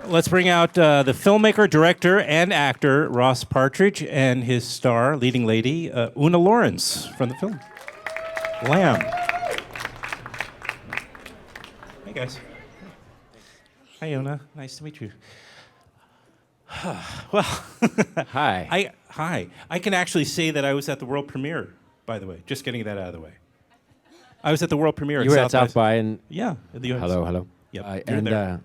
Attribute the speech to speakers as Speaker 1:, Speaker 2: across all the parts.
Speaker 1: Let's bring out the filmmaker, director, and actor Ross Partridge and his star, leading lady, Oona Laurence from the film Lamb. Hey, guys. Hi, Oona. Nice to meet you. Well,
Speaker 2: Hi.
Speaker 1: Hi. I can actually say that I was at the world premiere, by the way. Just getting that out of the way. I was at the world premiere.
Speaker 2: You were at South by and
Speaker 1: yeah. At the US.
Speaker 2: hello.
Speaker 1: Yep.
Speaker 2: And
Speaker 1: there.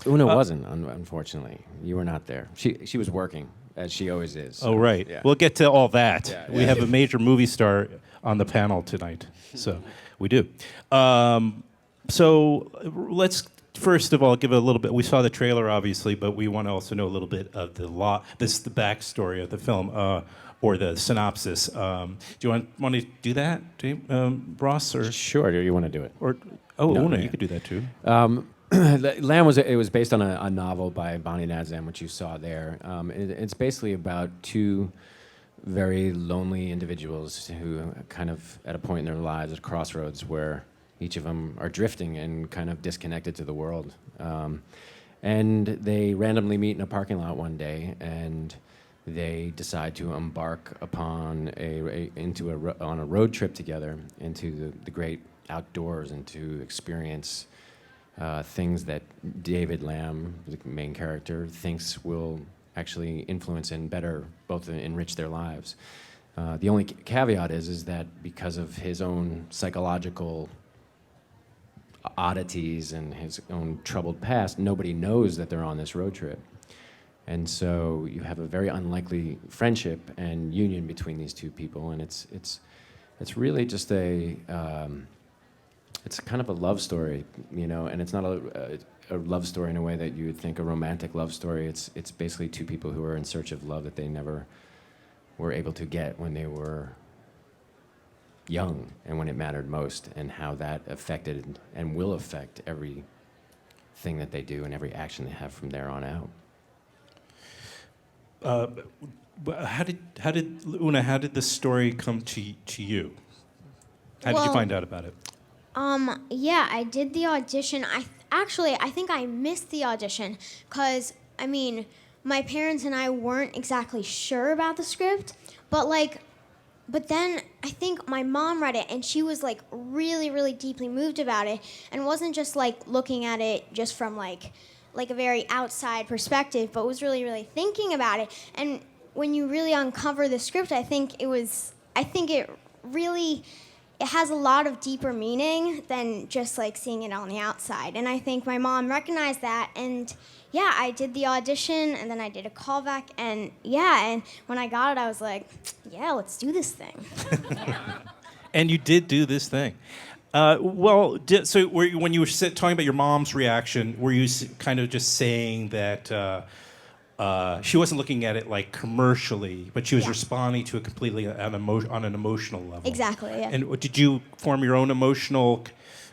Speaker 2: Una wasn't, unfortunately. You were not there. She was working, as she always is. So,
Speaker 1: Oh, right.
Speaker 2: Yeah.
Speaker 1: We'll get to all that.
Speaker 2: Yeah,
Speaker 1: We
Speaker 2: yeah.
Speaker 1: have a major movie star on the panel tonight. So we do. So let's first of all give a little bit. We saw the trailer, obviously, but we want to also know a little bit of the backstory of the film, or the synopsis. Do you want to do that, Ross? Or
Speaker 2: Sure. Do you want to do it?
Speaker 1: No, Oona,
Speaker 2: yeah.
Speaker 1: you could do that too.
Speaker 2: Lamb was based on a novel by Bonnie Nadzam, which you saw there. It's basically about two very lonely individuals who are kind of at a point in their lives at crossroads where each of them are drifting and kind of disconnected to the world. And they randomly meet in a parking lot one day, and they decide to embark upon on a road trip together into the great outdoors and to experience things that David Lamb, the main character, thinks will actually influence and both enrich their lives. The only caveat is that because of his own psychological oddities and his own troubled past, nobody knows that they're on this road trip. And so you have a very unlikely friendship and union between these two people, and it's really just it's kind of a love story, and it's not a love story in a way that you would think a romantic love story. It's basically two people who are in search of love that they never were able to get when they were young and when it mattered most, and how that affected and will affect everything that they do and every action they have from there on out.
Speaker 1: How did Oona? How did this story come to you? How did you find out about it?
Speaker 3: Yeah, I did the audition. I think I missed the audition because, my parents and I weren't exactly sure about the script, but then I think my mom read it and she was really, really deeply moved about it, and wasn't just looking at it just from a very outside perspective, but was really, really thinking about it. And when you really uncover the script, I think it really has a lot of deeper meaning than just seeing it on the outside. And I think my mom recognized that, and yeah, I did the audition, and then I did a callback, and and when I got it, I was like, yeah, let's do this thing.
Speaker 1: And you did do this thing. When you were talking about your mom's reaction, were you kind of just saying that she wasn't looking at it commercially, but she was responding to it completely on an emotional level?
Speaker 3: Exactly, yeah.
Speaker 1: And did you form your own emotional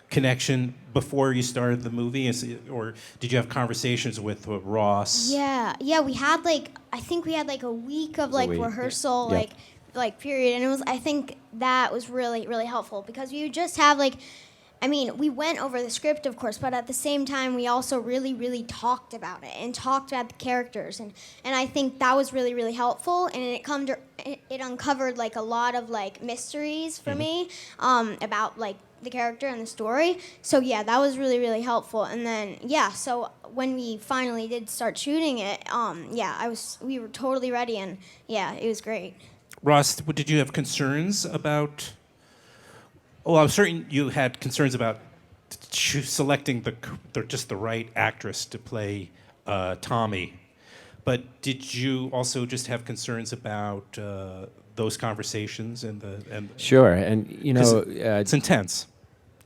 Speaker 1: connection before you started the movie, or did you have conversations with Ross?
Speaker 3: Yeah, we had I think we had a week of rehearsal,
Speaker 2: yeah.
Speaker 3: Period, and I think that was really, really helpful, because we would just have we went over the script, of course, but at the same time, we also really, really talked about it and talked about the characters, and I think that was really, really helpful, and it uncovered a lot of mysteries for me about the character and the story. So yeah, that was really, really helpful. And then so when we finally did start shooting it, we were totally ready, and it was great.
Speaker 1: Ross, did you have concerns about? Well, I'm certain you had concerns about selecting the right actress to play Tommy, but did you also just have concerns about those conversations and?
Speaker 2: Sure, and
Speaker 1: it's intense.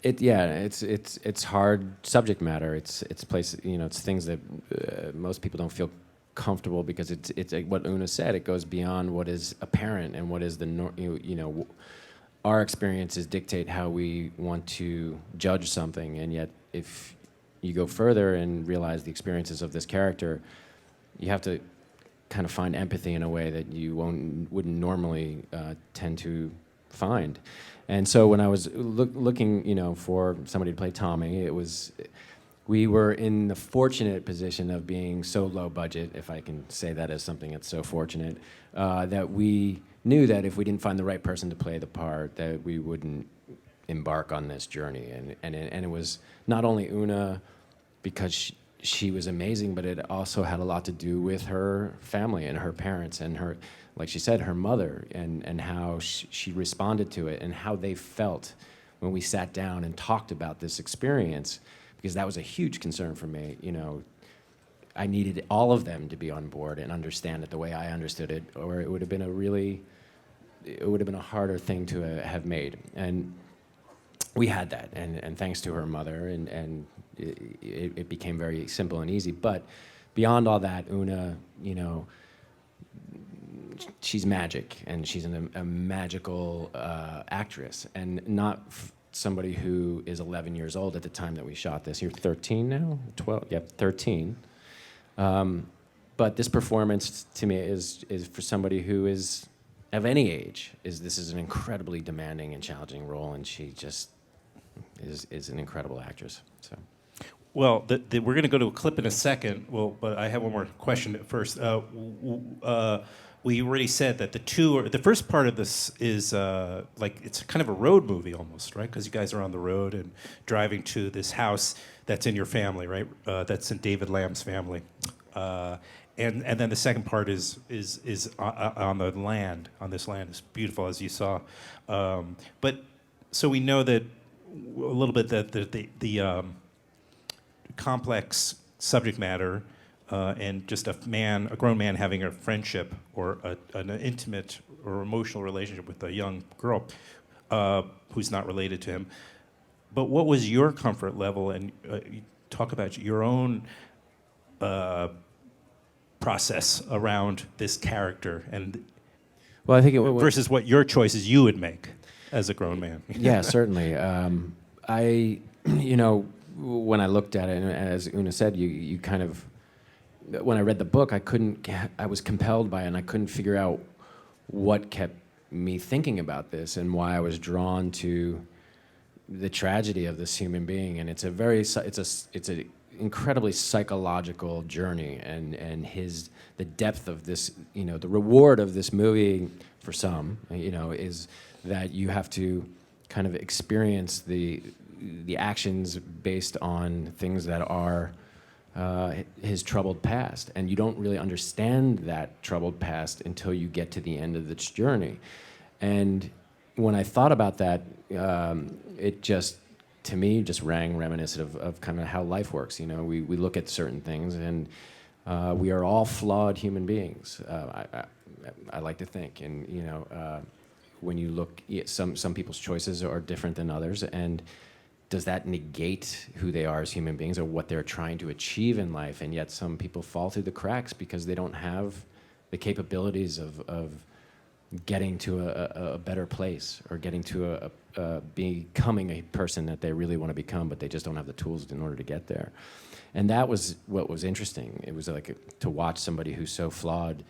Speaker 2: It's hard subject matter. It's it's things that most people don't feel comfortable, because it's what Oona said. It goes beyond what is apparent and what is our experiences dictate how we want to judge something, and yet if you go further and realize the experiences of this character, you have to kind of find empathy in a way that you wouldn't normally tend to find. And so when I was looking, for somebody to play Tommy, it was we were in the fortunate position of being so low budget, if I can say that as something that's so fortunate, that we knew that if we didn't find the right person to play the part, that we wouldn't embark on this journey. And it was not only Oona, because she was amazing, but it also had a lot to do with her family and her parents and her, like she said, her mother, and how she responded to it and how they felt when we sat down and talked about this experience, because that was a huge concern for me. You know, I needed all of them to be on board and understand it the way I understood it, or it would have been a harder thing to have made. And we had that, and thanks to her mother, and it became very simple and easy. But beyond all that, Oona, you know, she's magic, and she's a magical actress, and not somebody who is 11 years old at the time that we shot this. You're 13 now? 12? Yep, 13. But this performance, to me, is for somebody who is of any age. This is an incredibly demanding and challenging role, and she just is an incredible actress. So.
Speaker 1: Well, we're going to go to a clip in a second. Well, but I have one more question at first. We already said that the first part of this is like it's kind of a road movie almost, right? Because you guys are on the road and driving to this house that's in your family, right? That's in David Lamb's family, and then the second part is on the land. On this land, it's beautiful as you saw, but so we know that a little bit that the complex subject matter. And just a grown man having a friendship or an intimate or emotional relationship with a young girl who's not related to him. But what was your comfort level? And you talk about your own process around this character, and
Speaker 2: well, I think
Speaker 1: versus what your choices you would make as a grown man.
Speaker 2: Yeah, certainly. You know, when I looked at it, and as Oona said, you kind of. When I read the book, I was compelled by it, and I couldn't figure out what kept me thinking about this and why I was drawn to the tragedy of this human being. And it's a incredibly psychological journey, and the depth of this, you know, the reward of this movie for some, you know, is that you have to kind of experience the actions based on things that are his troubled past, and you don't really understand that troubled past until you get to the end of this journey. And when I thought about that, it just, to me, just rang reminiscent of kind of how life works. You know, we look at certain things, and we are all flawed human beings. I like to think, and you know, when you look, some people's choices are different than others, and does that negate who they are as human beings or what they're trying to achieve in life? And yet some people fall through the cracks because they don't have the capabilities of getting to a better place, or getting to becoming a person that they really want to become, but they just don't have the tools in order to get there. And that was what was interesting. It was like to watch somebody who's so flawed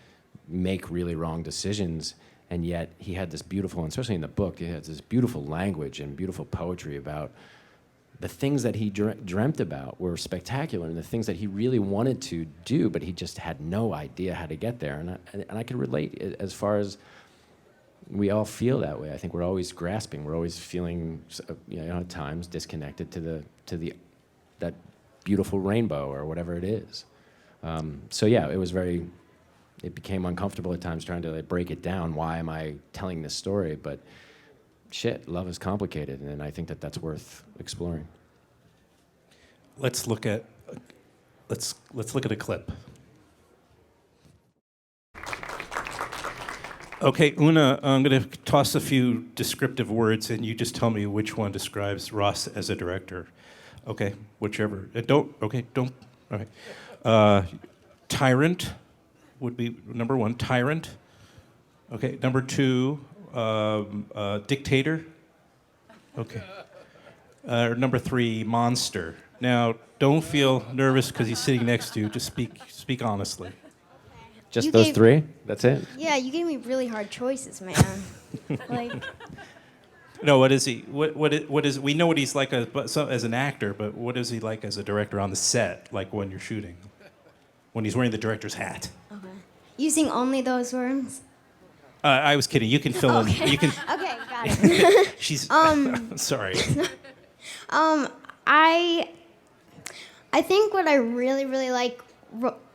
Speaker 2: make really wrong decisions, and yet he had this beautiful, and especially in the book, he had this beautiful language and beautiful poetry about the things that he dreamt about were spectacular, and the things that he really wanted to do, but he just had no idea how to get there. And I could relate as far as we all feel that way. I think we're always grasping. We're always feeling, you know, at times disconnected to that beautiful rainbow or whatever it is. So yeah, it became uncomfortable at times trying to like break it down. Why am I telling this story? But shit, love is complicated, and I think that's worth exploring.
Speaker 1: Let's look at a clip. Okay, Oona, I'm going to toss a few descriptive words, and you just tell me which one describes Ross as a director. Okay, whichever. Don't. All right. Tyrant would be number one. Tyrant. Okay, number two. Dictator. Okay. Number three, monster. Now, don't feel nervous because he's sitting next to you. Just speak honestly.
Speaker 2: Just
Speaker 3: You
Speaker 2: those
Speaker 3: gave-
Speaker 2: three? That's it?
Speaker 3: Yeah, you gave me really hard choices, man. Like,
Speaker 1: No, what is he? What is? We know what he's like as an actor, but what is he like as a director on the set? Like when you're shooting, when he's wearing the director's hat.
Speaker 3: Okay. Using only those words.
Speaker 1: I was kidding. You can fill
Speaker 3: Okay.
Speaker 1: in. You can.
Speaker 3: Okay, got it.
Speaker 1: She's. Sorry.
Speaker 3: I think what I really really like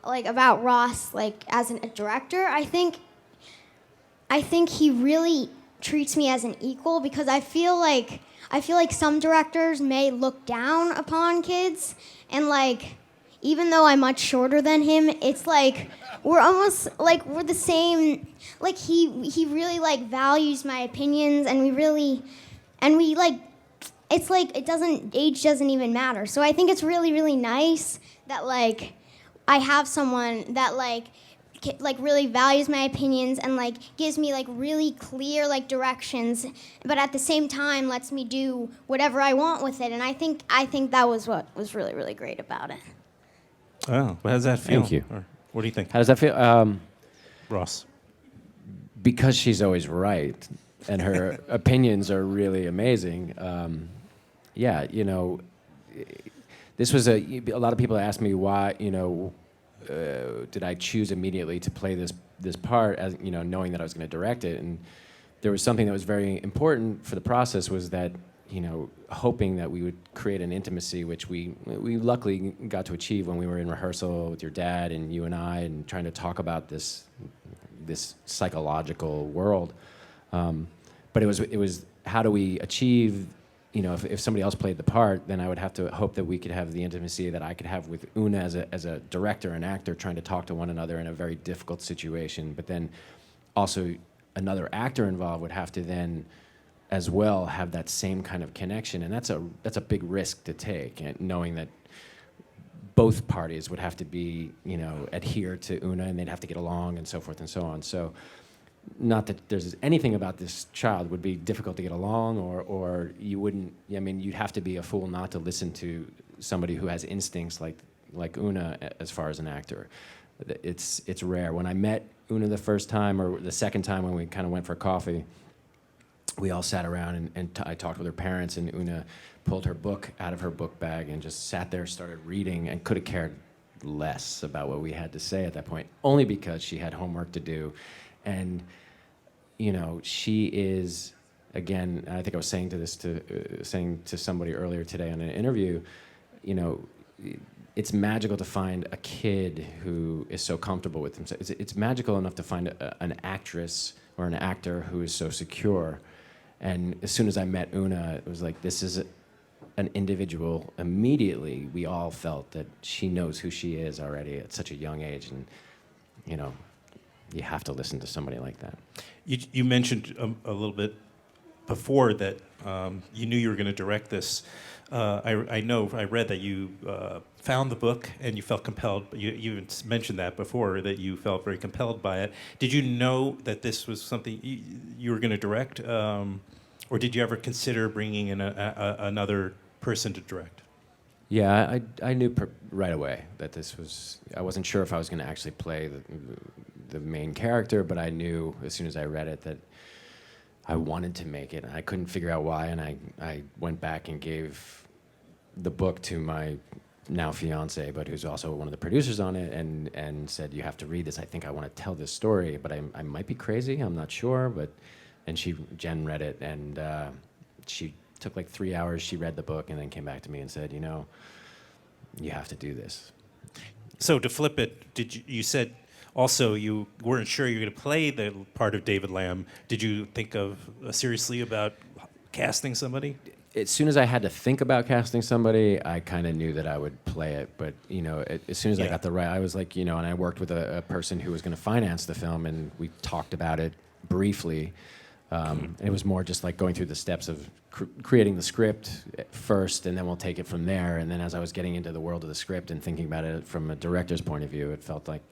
Speaker 3: about Ross, like as a director, I think he really treats me as an equal, because I feel like some directors may look down upon kids, and like even though I'm much shorter than him, it's like we're almost like we're the same. Like he really like values my opinions, and we like it's like age doesn't even matter. So I think it's really really nice that like I have someone that like really values my opinions and like gives me like really clear like directions, but at the same time lets me do whatever I want with it. And I think that was what was really really great about it.
Speaker 1: Oh, how does that feel?
Speaker 2: Thank you.
Speaker 1: Or what do you think,
Speaker 2: How does that feel?
Speaker 1: Ross?
Speaker 2: Because she's always right, and her opinions are really amazing. Yeah, you know, this was a lot of people ask me why, you know, did I choose immediately to play this part, as you know, knowing that I was going to direct it. And there was something that was very important for the process, was that, you know, hoping that we would create an intimacy, which we luckily got to achieve when we were in rehearsal with your dad and you and I, and trying to talk about this psychological world. But it was how do we achieve, you know, if somebody else played the part, then I would have to hope that we could have the intimacy that I could have with Oona as a director and actor, trying to talk to one another in a very difficult situation. But then also another actor involved would have to then as well have that same kind of connection. And that's a big risk to take, and knowing that both parties would have to be, you know, adhere to Oona, and they'd have to get along and so forth and so on. So not that there's anything about this child would be difficult to get along, or you wouldn't, I mean, you'd have to be a fool not to listen to somebody who has instincts like Oona as far as an actor. It's rare. When I met Oona the first time, or the second time when we kind of went for coffee, we all sat around and I talked with her parents, and Oona pulled her book out of her book bag and just sat there, started reading, and could have cared less about what we had to say at that point, only because she had homework to do. And, you know, she is, again, I think I was saying to somebody earlier today in an interview, you know, it's magical to find a kid who is so comfortable with himself. It's magical enough to find an actress or an actor who is so secure. And as soon as I met Oona, it was like, this is an individual. Immediately, we all felt that she knows who she is already at such a young age. And, you know, you have to listen to somebody like that.
Speaker 1: You mentioned a little bit before that you knew you were going to direct this. I know, I read that you found the book and you felt compelled. You mentioned that before, that you felt very compelled by it. Did you know that this was something you were going to direct? Or did you ever consider bringing in another person to direct?
Speaker 2: Yeah, I knew right away that this was, I wasn't sure if I was going to actually play the main character, but I knew as soon as I read it that I wanted to make it. And I couldn't figure out why, and I went back and gave the book to my now fiance, but who's also one of the producers on it, and said, you have to read this. I think I want to tell this story, but I might be crazy. I'm not sure. And Jen read it, and she took like 3 hours. She read the book and then came back to me and said, you know, you have to do this.
Speaker 1: So to flip it, you said also you weren't sure you were going to play the part of David Lamb. Did you think of seriously about casting somebody?
Speaker 2: As soon as I had to think about casting somebody, I kind of knew that I would play it. But, you know, as soon as I got the right, I was like, you know, and I worked with a person who was going to finance the film, and we talked about it briefly. And it was more just like going through the steps of creating the script first, and then we'll take it from there. And then as I was getting into the world of the script and thinking about it from a director's point of view, it felt like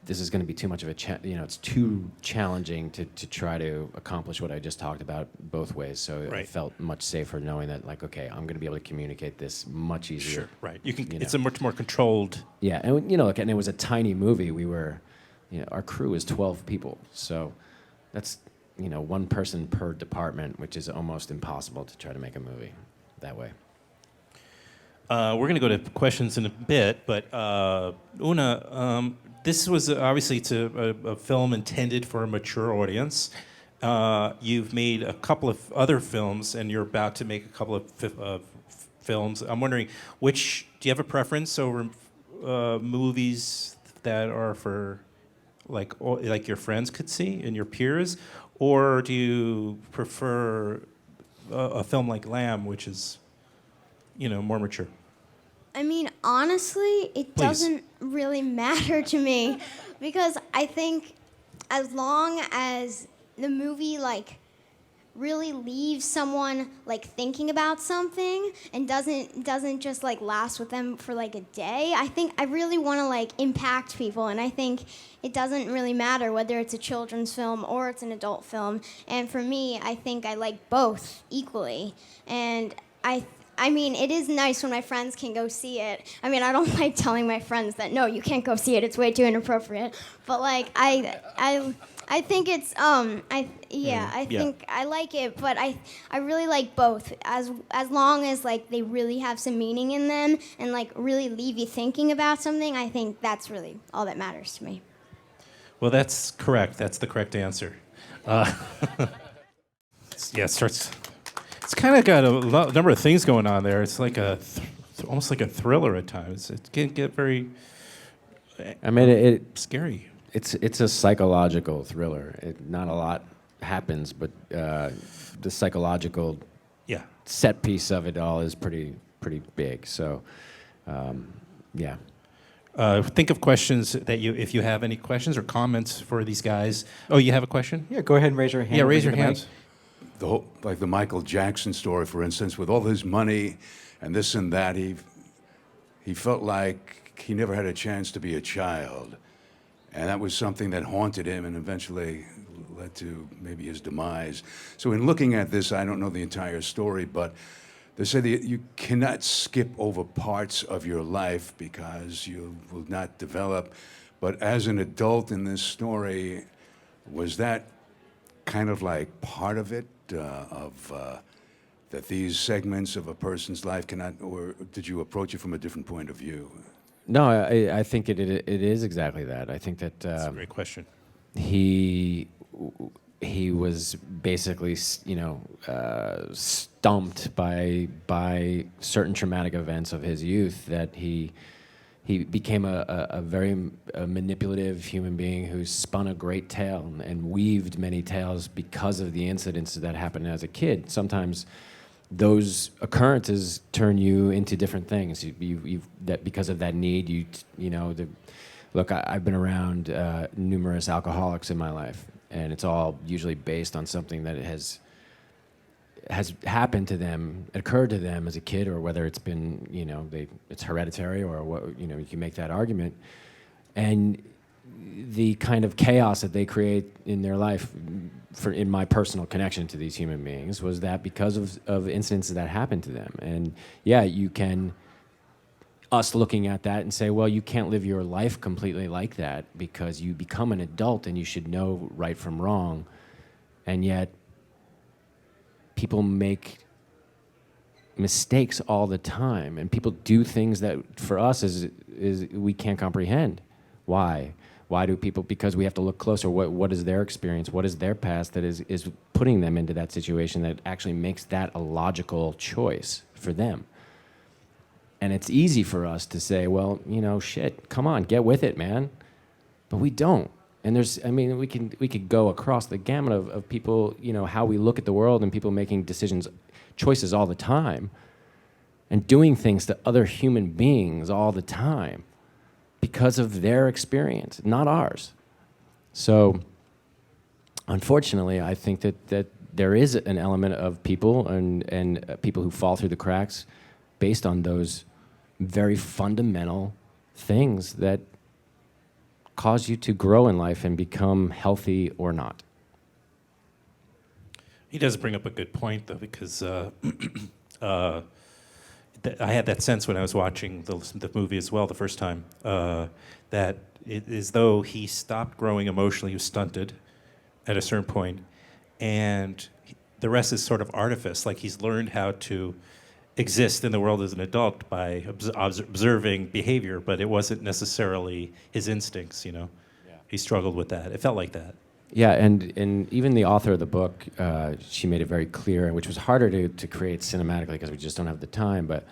Speaker 2: this is going to be too much of it's too challenging to try to accomplish what I just talked about both ways. So it felt much safer knowing that, like, okay, I'm going to be able to communicate this much easier.
Speaker 1: Sure, right. You can. It's a much more controlled.
Speaker 2: Yeah, and you know, and it was a tiny movie. We were, you know, our crew is 12 people, so that's one person per department, which is almost impossible to try to make a movie that way.
Speaker 1: We're going to go to questions in a bit, but Una, this was obviously it's a film intended for a mature audience. You've made a couple of other films, and you're about to make a couple of films. I'm wondering, do you have a preference over movies that are for like your friends could see and your peers, or do you prefer a film like Lamb, which is more mature?
Speaker 3: I mean, honestly, it doesn't really matter to me because I think as long as the movie really leaves someone thinking about something and doesn't just last with them for a day, I think I really want to impact people, and I think it doesn't really matter whether it's a children's film or it's an adult film. And for me, I think I like both equally, and I mean, it is nice when my friends can go see it. I mean, I don't like telling my friends that, no, you can't go see it, it's way too inappropriate. But I think it's I think I like it, but I really like both as long as they really have some meaning in them and really leave you thinking about something. I think that's really all that matters to me.
Speaker 1: Well, that's correct. That's the correct answer. It starts. It's kind of got a number of things going on there. It's like almost like a thriller at times. It can get very.
Speaker 2: I mean, it
Speaker 1: scary.
Speaker 2: It's a psychological thriller. Not a lot happens, but the psychological set piece of it all is pretty big. So, yeah.
Speaker 1: Think of questions that if you have any questions or comments for these guys. Oh, you have a question?
Speaker 4: Yeah, go ahead and raise your hand.
Speaker 1: Yeah, raise your hands.
Speaker 5: The whole, like the Michael Jackson story, for instance, with all his money and this and that, he felt like he never had a chance to be a child. And that was something that haunted him and eventually led to maybe his demise. So in looking at this, I don't know the entire story, but they say that you cannot skip over parts of your life because you will not develop. But as an adult in this story, was that kind of like part of it, that these segments of a person's life cannot, or did you approach it from a different point of view?
Speaker 2: No, I think it is exactly that. I think that
Speaker 1: That's a great question.
Speaker 2: He was basically, stumped by certain traumatic events of his youth, that he became a very manipulative human being who spun a great tale and weaved many tales because of the incidents that happened as a kid. Sometimes those occurrences turn you into different things. That because of that need, look, I've been around numerous alcoholics in my life, and it's all usually based on something that has happened to them, occurred to them as a kid, or whether it's been, it's hereditary, or what, you can make that argument. And the kind of chaos that they create in their life, in my personal connection to these human beings, was that because of incidents that happened to them. And yeah, you can, us looking at that and say, well, you can't live your life completely like that because you become an adult and you should know right from wrong. And yet, people make mistakes all the time, and people do things that for us is we can't comprehend. Why? Why do people? Because we have to look closer. What is their experience? What is their past that is putting them into that situation that actually makes that a logical choice for them? And it's easy for us to say, well, shit, come on, get with it, man. But we don't. And we could go across the gamut of people, how we look at the world, and people making choices all the time, and doing things to other human beings all the time because of their experience, not ours. So, unfortunately, I think that there is an element of people and people who fall through the cracks based on those very fundamental things that cause you to grow in life and become healthy or not.
Speaker 1: He does bring up a good point, though, because I had that sense when I was watching the movie as well the first time, that it is though he stopped growing emotionally, he was stunted at a certain point, and the rest is sort of artifice. Like he's learned how to exist in the world as an adult by observing behavior, but it wasn't necessarily his instincts. Yeah. He struggled with that. It felt like that.
Speaker 2: Yeah, and even the author of the book, she made it very clear, which was harder to create cinematically because we just don't have the time, but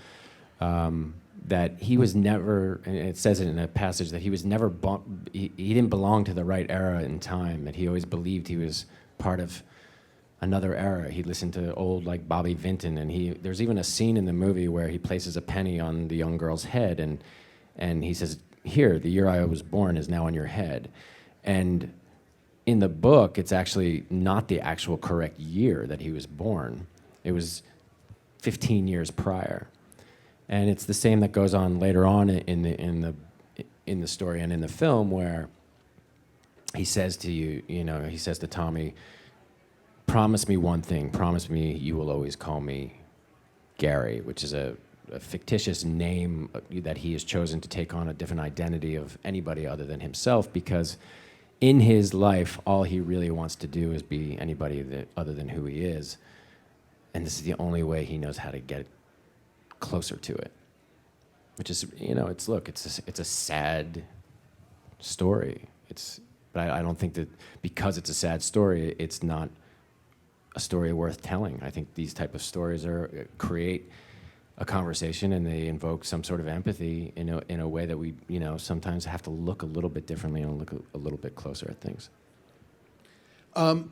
Speaker 2: that he was never, and it says it in a passage, that he was never, he didn't belong to the right era in time, that he always believed he was part of another era. He listened to old, like, Bobby Vinton, and there's even a scene in the movie where he places a penny on the young girl's head, and he says, "Here, the year I was born is now on your head." And in the book, it's actually not the actual correct year that he was born. It was 15 years prior. And it's the same that goes on later on in the story and in the film, where he says to he says to Tommy, "Promise me one thing, promise me you will always call me Gary," which is a fictitious name that he has chosen to take on a different identity of anybody other than himself, because in his life, all he really wants to do is be anybody other than who he is. And this is the only way he knows how to get closer to it. Which is, it's a sad story. But I don't think that because it's a sad story, it's not a story worth telling. I think these type of stories create a conversation, and they invoke some sort of empathy in a way that we sometimes have to look a little bit differently and look a little bit closer at things.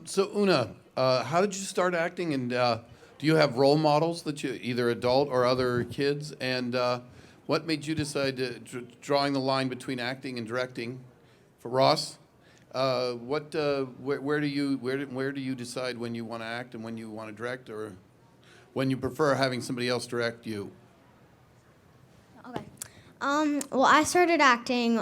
Speaker 4: So Oona, how did you start acting, and do you have role models that you, either adult or other kids, and what made you decide to drawing the line between acting and directing? For Ross, where do you decide when you want to act and when you want to direct, or when you prefer having somebody else direct you?
Speaker 3: Okay. Well, I started acting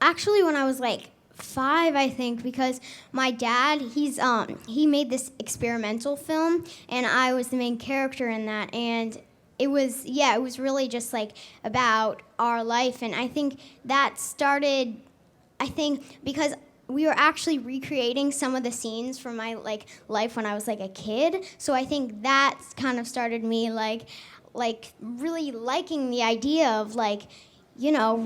Speaker 3: actually when I was like 5, I think, because my dad, he made this experimental film, and I was the main character in that, and it was really just like about our life, and I think that started, because we were actually recreating some of the scenes from my life when I was like a kid. So I think that kind of started me like really liking the idea of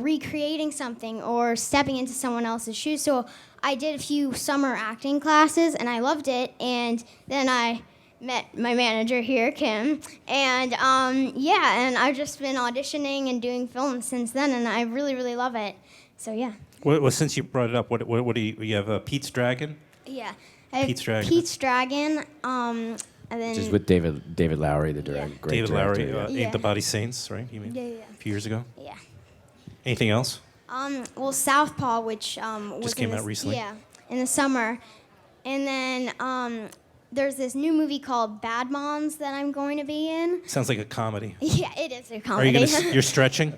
Speaker 3: recreating something or stepping into someone else's shoes. So I did a few summer acting classes and I loved it. And then I met my manager here, Kim, and and I've just been auditioning and doing films since then, and I really, really love it. So yeah.
Speaker 1: Well, since you brought it up, what do you have? Pete's Dragon?
Speaker 3: Yeah. I have
Speaker 1: Pete's Dragon.
Speaker 3: Pete's Dragon, and then...
Speaker 2: Just with David Lowery, the director.
Speaker 3: Yeah.
Speaker 2: Great
Speaker 1: David
Speaker 2: director,
Speaker 1: Lowery,
Speaker 3: yeah.
Speaker 1: Ain't the Body Saints, right? You mean
Speaker 3: Yeah.
Speaker 1: a few years ago?
Speaker 3: Yeah.
Speaker 1: Anything else?
Speaker 3: Well, Southpaw, which was
Speaker 1: Just came out recently.
Speaker 3: Yeah, in the summer. And then there's this new movie called Bad Moms that I'm going to be in.
Speaker 1: Sounds like a comedy.
Speaker 3: Yeah, it is a
Speaker 1: Are
Speaker 3: comedy.
Speaker 1: you you're stretching?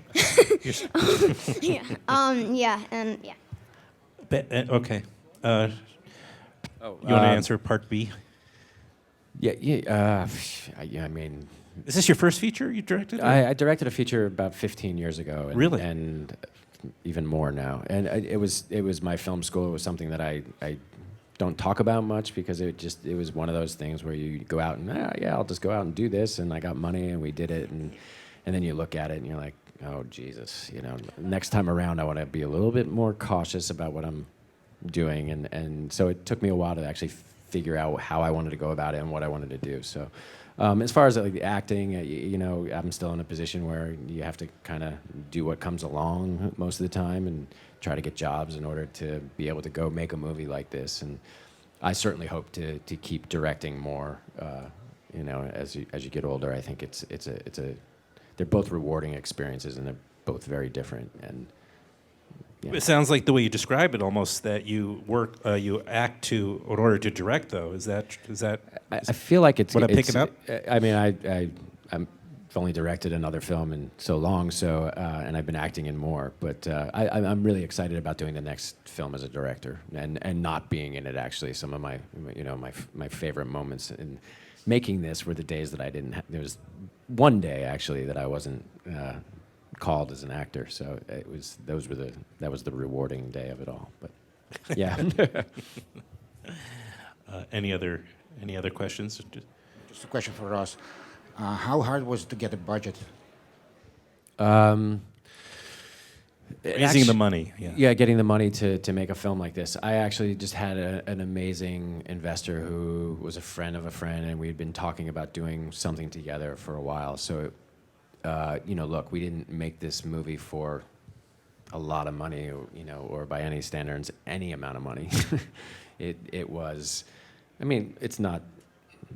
Speaker 3: Yeah. Yeah, and yeah.
Speaker 1: Okay. You want to answer part B?
Speaker 2: Yeah. I mean,
Speaker 1: Is this your first feature you directed? or-
Speaker 2: I directed a feature about 15 years ago. And,
Speaker 1: Really?
Speaker 2: And even more now. And it was my film school. It was something that I don't talk about much because it was one of those things where you go out and I'll just go out and do this, and I got money and we did it, and then you look at it and you're like, oh Jesus, next time around I want to be a little bit more cautious about what I'm doing, and so it took me a while to actually figure out how I wanted to go about it and what I wanted to do. So as far as the acting, I'm still in a position where you have to kind of do what comes along most of the time and try to get jobs in order to be able to go make a movie like this. And I certainly hope to keep directing more. As you get older, I think they're both rewarding experiences, and they're both very different. And yeah.
Speaker 1: It sounds like the way you describe it, almost that you act in order to direct. Though, is that?
Speaker 2: I feel like it's
Speaker 1: what I'm picking up.
Speaker 2: I mean, I've only directed another film in so long, and I've been acting in more. But I'm really excited about doing the next film as a director and not being in it. Actually, some of my favorite moments in making this were the days that I didn't. There was one day actually that I wasn't called as an actor, so that was the rewarding day of it all. But yeah.
Speaker 1: Any other questions?
Speaker 6: Just a question for Ross. How hard was it to get a budget?
Speaker 1: Raising the money. Yeah.
Speaker 2: Yeah, getting the money to make a film like this. I actually just had an amazing investor who was a friend of a friend, and we'd been talking about doing something together for a while. So, look, we didn't make this movie for a lot of money, or by any standards, any amount of money. It was, I mean, it's not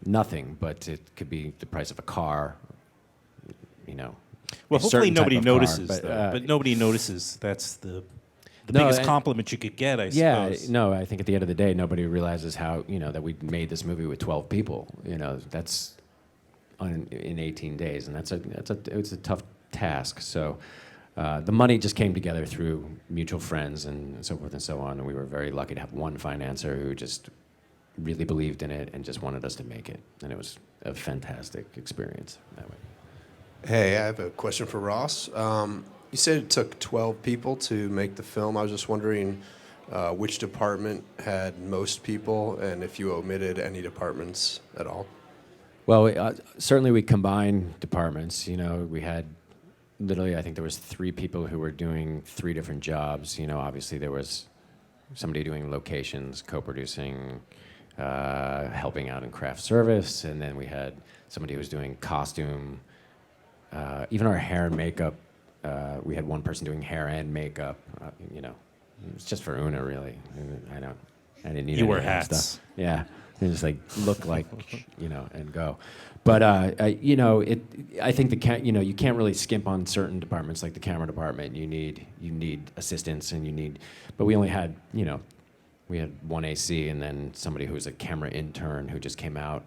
Speaker 2: nothing, but it could be the price of a car,
Speaker 1: Well,
Speaker 2: a
Speaker 1: hopefully
Speaker 2: certain type
Speaker 1: nobody
Speaker 2: of car,
Speaker 1: notices,
Speaker 2: but,
Speaker 1: though. But nobody notices. That's the
Speaker 2: No,
Speaker 1: biggest
Speaker 2: and-
Speaker 1: compliment you could get, I
Speaker 2: Yeah,
Speaker 1: suppose.
Speaker 2: no, I think at the end of the day, nobody realizes how, that we made this movie with 12 people. That's in 18 days, and it's a tough task. So the money just came together through mutual friends and so forth and so on, and we were very lucky to have one financier who just really believed in it and just wanted us to make it, and it was a fantastic experience that way.
Speaker 7: Hey, I have a question for Ross. You said it took 12 people to make the film. I was just wondering which department had most people and if you omitted any departments at all.
Speaker 2: Well, certainly we combined departments. We had literally, I think there was 3 people who were doing 3 different jobs. Obviously there was somebody doing locations, co-producing, helping out in craft service, and then we had somebody who was doing costume, even our hair and makeup. We had one person doing hair and makeup. It's just for Oona, really. I didn't need
Speaker 1: You
Speaker 2: any
Speaker 1: wear
Speaker 2: of that
Speaker 1: hats.
Speaker 2: stuff. Yeah, and just look like, and go. But I think you can't really skimp on certain departments like the camera department. You need assistants, and but we only had we had one AC and then somebody who was a camera intern who just came out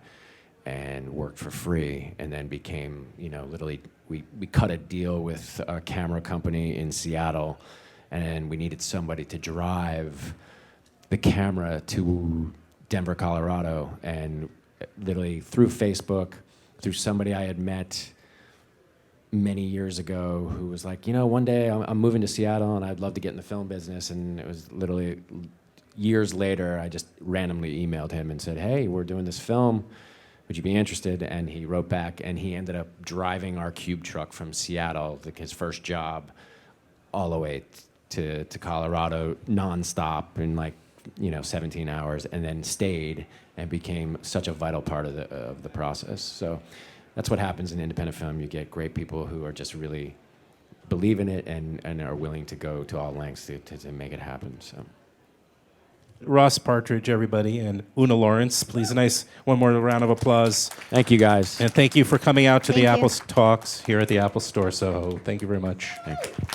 Speaker 2: and worked for free, and then became, literally, we cut a deal with a camera company in Seattle, and we needed somebody to drive the camera to Denver, Colorado, and literally through Facebook, through somebody I had met many years ago who was like, one day I'm moving to Seattle and I'd love to get in the film business, and it was literally years later, I just randomly emailed him and said, hey, we're doing this film. Would you be interested? And he wrote back, and he ended up driving our cube truck from Seattle, his first job, all the way to Colorado, nonstop in 17 hours, and then stayed and became such a vital part of the process. So that's what happens in independent film. You get great people who are just really believe in it and are willing to go to all lengths to make it happen. So.
Speaker 1: Ross Partridge, everybody, and Oona Laurence. Please, one more round of applause.
Speaker 2: Thank you, guys.
Speaker 1: And thank you for coming out to the
Speaker 3: Thank you.
Speaker 1: Apple Talks here at the Apple Store Soho. Thank you very much.
Speaker 2: Thank you.